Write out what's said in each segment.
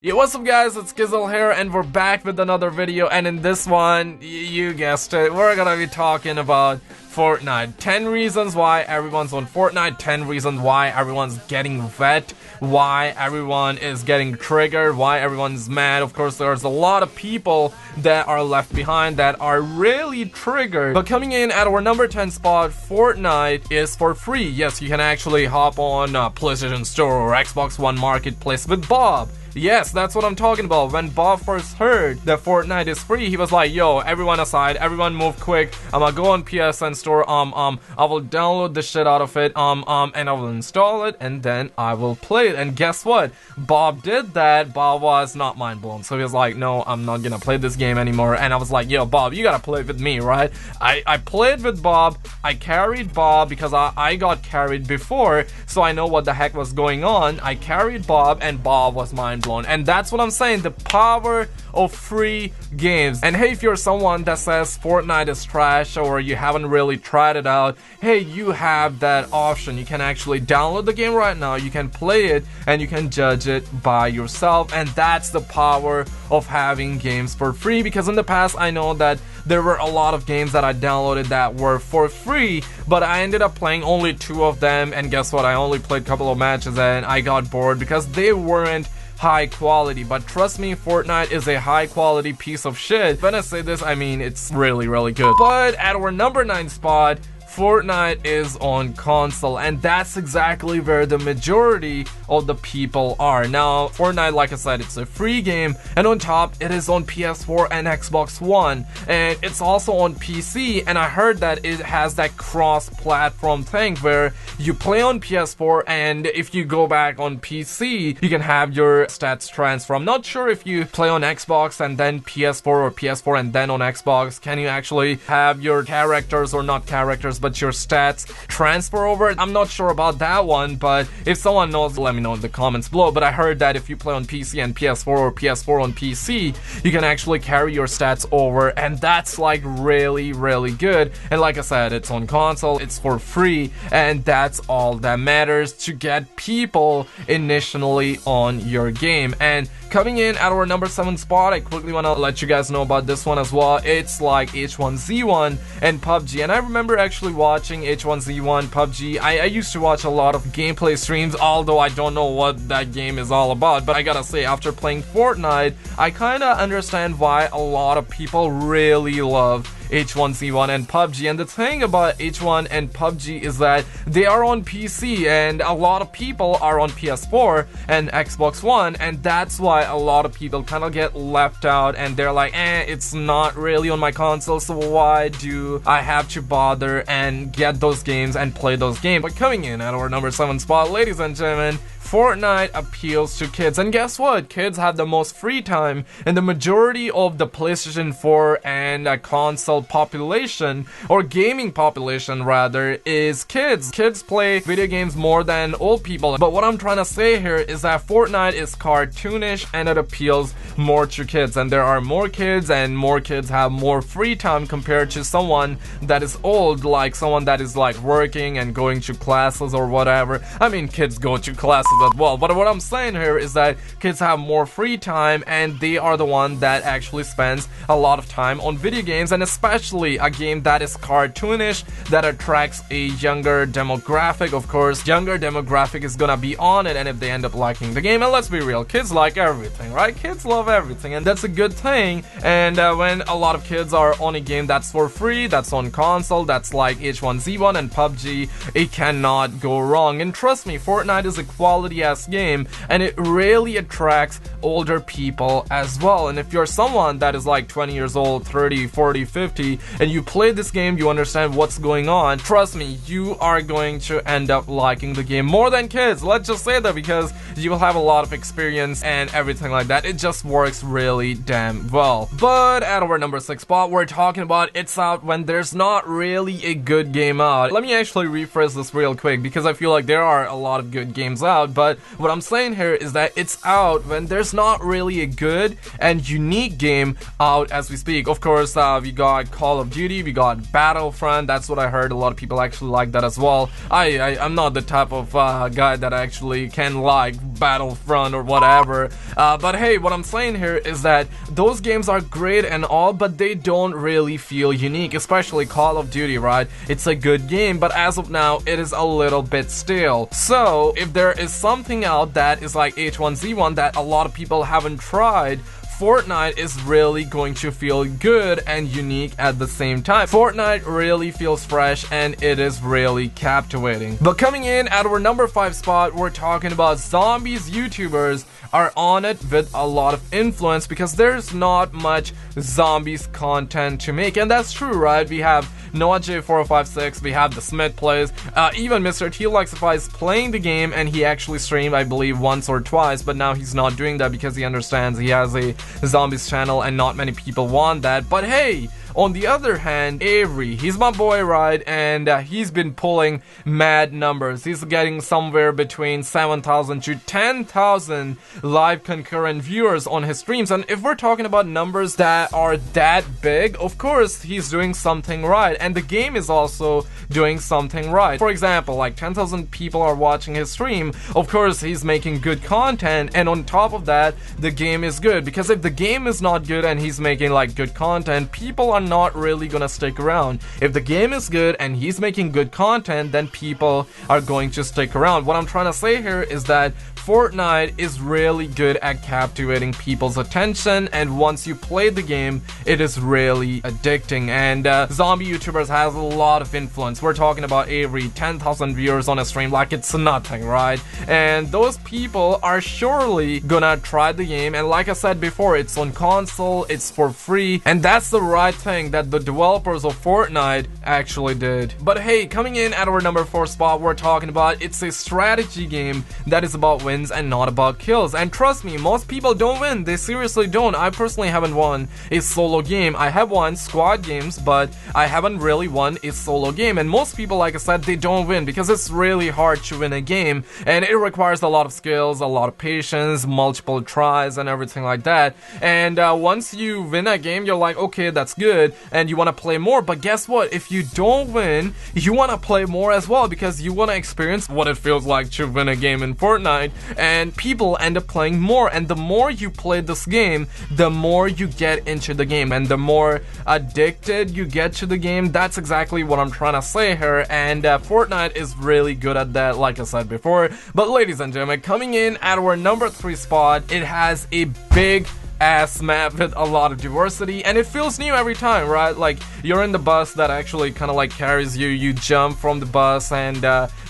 Yo, what's up guys, it's Gizzle here and we're back with another video, and in this one, you guessed it, we're gonna be talking about Fortnite. 10 reasons why everyone's on Fortnite, 10 reasons why everyone's getting vet, why everyone is getting triggered, why everyone's mad. Of course, there's a lot of people that are left behind that are really triggered. But coming in at our number 10 spot, Fortnite is for free. Yes, you can actually hop on PlayStation Store or Xbox One Marketplace with Bob. Yes, that's what I'm talking about. When Bob first heard that Fortnite is free, he was like, yo, everyone aside, everyone move quick. I'm gonna go on PSN store, I will download the shit out of it, and I will install it, and then I will play it. And guess what? Bob did that. Bob was not mind blown. So he was like, no, I'm not gonna play this game anymore. And I was like, yo, Bob, you gotta play with me, right? I played with Bob. I carried Bob because I got carried before, so I know what the heck was going on. I carried Bob, and Bob was mind blown. And that's what I'm saying, the power of free games. And hey, if you're someone that says Fortnite is trash or you haven't really tried it out, hey, you have that option. You can actually download the game right now, you can play it, and you can judge it by yourself. And that's the power of having games for free, because in the past I know that there were a lot of games that I downloaded that were for free, but I ended up playing only 2 of them, and guess what, I only played a couple of matches and I got bored because they weren't high quality. But trust me, Fortnite is a high quality piece of shit. When I say this, I mean it's really good. But at our number 9 spot, Fortnite is on console, and that's exactly where the majority of the people are. Now, Fortnite, like I said, it's a free game, and on top, it is on PS4 and Xbox One, and it's also on PC, and I heard that it has that cross-platform thing where you play on PS4, and if you go back on PC, you can have your stats transfer. I'm not sure if you play on Xbox and then PS4, or PS4 and then on Xbox, can you actually have your characters, or not characters, but your stats transfer over. I'm not sure about that one, but if someone knows, let me know in the comments below. But I heard that if you play on PC and PS4, or PS4 on PC, you can actually carry your stats over, and that's like really good. And like I said, it's on console, it's for free, and that's all that matters to get people initially on your game. And coming in at our number 7 spot, I quickly want to let you guys know about this one as well. It's like H1Z1 and PUBG, and I remember actually watching H1Z1 PUBG. I used to watch a lot of gameplay streams, although I don't know what that game is all about. But I gotta say, after playing Fortnite, I kinda understand why a lot of people really love H1Z1 and PUBG. And the thing about H1 and PUBG is that they are on PC, and a lot of people are on PS4 and Xbox One, and that's why a lot of people kind of get left out, and they're like, it's not really on my console, so why do I have to bother and get those games and play those games? But coming in at our number 7 spot, ladies and gentlemen, Fortnite appeals to kids, and guess what? Kids have the most free time, and the majority of the PlayStation 4 and console population, or gaming population rather, is kids. Kids play video games more than old people. But what I'm trying to say here is that Fortnite is cartoonish, and it appeals more to kids, and there are more kids, and more kids have more free time compared to someone that is old, like someone that is like working and going to classes or whatever. I mean, kids go to classes as well, but what I'm saying here is that kids have more free time, and they are the one that actually spends a lot of time on video games, and especially a game that is cartoonish, that attracts a younger demographic. Of course, younger demographic is gonna be on it, and if they end up liking the game, and let's be real, kids like everything, right? Kids love everything, and that's a good thing. And when a lot of kids are on a game that's for free, that's on console, that's like H1Z1 and PUBG, it cannot go wrong. And trust me, Fortnite is a quality ass game, and it really attracts older people as well. And if you're someone that is like 20 years old, 30, 40, 50, and you play this game, you understand what's going on, trust me, you are going to end up liking the game more than kids. Let's just say that, because you will have a lot of experience and everything like that. It just works really damn well. But at our number 6 spot, we're talking about it's out when there's not really a good game out. Let me actually rephrase this real quick, because I feel like there are a lot of good games out, But what I'm saying here is that it's out when there's not really a good and unique game out as we speak. Of course, we got Call of Duty, we got Battlefront. That's what I heard. A lot of people actually like that as well. I'm not the type of guy that actually can like Battlefront or whatever. But hey, what I'm saying here is that those games are great and all, but they don't really feel unique, especially Call of Duty, right? It's a good game, but as of now, it is a little bit stale. So if there is something out that is like H1Z1 that a lot of people haven't tried, Fortnite is really going to feel good and unique at the same time. Fortnite really feels fresh and it is really captivating. But coming in at our number 5 spot, we're talking about zombies. YouTubers are on it with a lot of influence because there's not much zombies content to make, and that's true, right? We have Noah J4056, we have TheSmithPlays, even Mr. T-Lexify is playing the game, and he actually streamed, I believe, once or twice, but now he's not doing that because he understands he has a zombies channel and not many people want that. But hey, on the other hand, Avxry, he's my boy, right? And he's been pulling mad numbers. He's getting somewhere between 7,000 to 10,000 live concurrent viewers on his streams. And if we're talking about numbers that are that big, of course, he's doing something right. And the game is also doing something right. For example, like 10,000 people are watching his stream. Of course, he's making good content. And on top of that, the game is good. Because if the game is not good and he's making like good content, people are not really gonna stick around. If the game is good and he's making good content, then people are going to stick around. What I'm trying to say here is that Fortnite is really good at captivating people's attention, and once you play the game, it is really addicting. And zombie YouTubers has a lot of influence. We're talking about Avxry, 10,000 viewers on a stream like it's nothing, right? And those people are surely gonna try the game, and like I said before, it's on console, it's for free, and that's the right thing that the developers of Fortnite actually did. But hey, coming in at our number 4 spot, we're talking about it's a strategy game that is about wins and not about kills. And trust me, most people don't win. They seriously don't. I personally haven't won a solo game. I have won squad games, but I haven't really won a solo game. And most people, like I said, they don't win because it's really hard to win a game, and it requires a lot of skills, a lot of patience, multiple tries, and everything like that. And once you win a game, you're like, okay, that's good, and you want to play more. But guess what? If you don't win, you want to play more as well because you want to experience what it feels like to win a game in Fortnite. And people end up playing more, and the more you play this game, the more you get into the game, and the more addicted you get to the game. That's exactly what I'm trying to say here, and Fortnite is really good at that, like I said before. But ladies and gentlemen, coming in at our number 3 spot, it has a big ass map with a lot of diversity, and it feels new every time, right? Like, you're in the bus that actually kind of like carries you, you jump from the bus and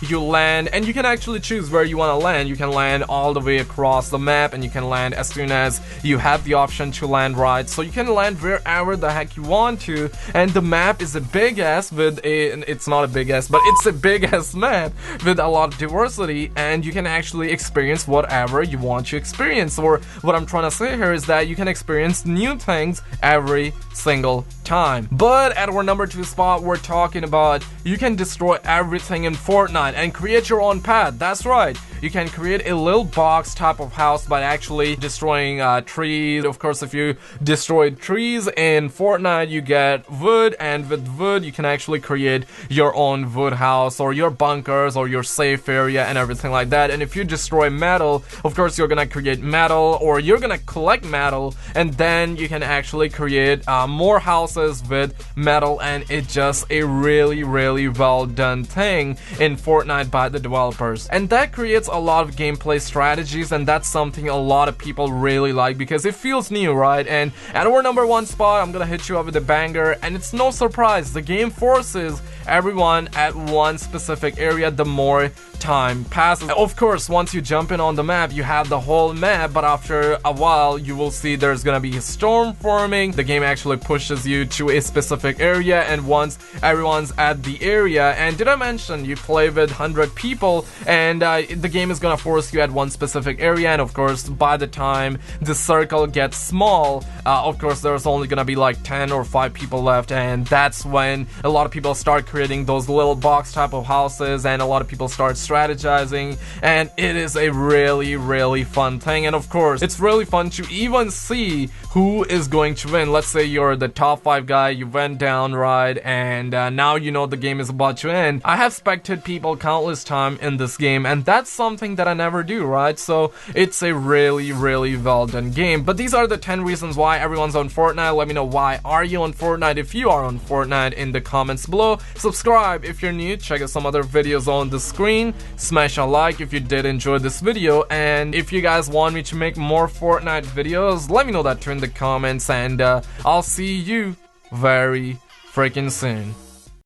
you land, and you can actually choose where you want to land. You can land all the way across the map, and you can land as soon as you have the option to land right, so you can land wherever the heck you want to. And the map is a big ass with it's not a big ass, but it's a big ass map with a lot of diversity, and you can actually experience whatever you want to experience. Or what I'm trying to say here is that you can experience new things every single time. But at our number 2 spot, we're talking about you can destroy everything in Fortnite and create your own path. That's right. You can create a little box type of house by actually destroying trees. Of course, if you destroy trees in Fortnite, you get wood, and with wood, you can actually create your own wood house or your bunkers or your safe area and everything like that. And if you destroy metal, of course, you're gonna create metal, or you're gonna collect metal, and then you can actually create more houses with metal, and it's just a really, really well done thing in Fortnite by the developers. And that creates a lot of gameplay strategies, and that's something a lot of people really like because it feels new, right? And at our number 1 spot, I'm gonna hit you up with a banger, and it's no surprise, the game forces everyone at one specific area the more time passes. Of course, once you jump in on the map, you have the whole map, but after a while, you will see there's gonna be a storm forming. The game actually pushes you to a specific area, and once everyone's at the area, and did I mention you play with 100 people, and the game is gonna force you at one specific area, and of course, by the time the circle gets small, of course, there's only gonna be like 10 or 5 people left, and that's when a lot of people start creating creating those little box type of houses, and a lot of people start strategizing, and it is a really fun thing. And of course, it's really fun to even see who is going to win. Let's say you're the top 5 guy, you went down, right, and now you know the game is about to end. I have spectated people countless time in this game, and that's something that I never do, right? So it's a really well done game. But these are the 10 reasons why everyone's on Fortnite. Let me know, why are you on Fortnite? If you are on Fortnite, in the comments below. Subscribe if you're new, check out some other videos on the screen, smash a like if you did enjoy this video, and if you guys want me to make more Fortnite videos, let me know that too in the comments, and I'll see you very freaking soon.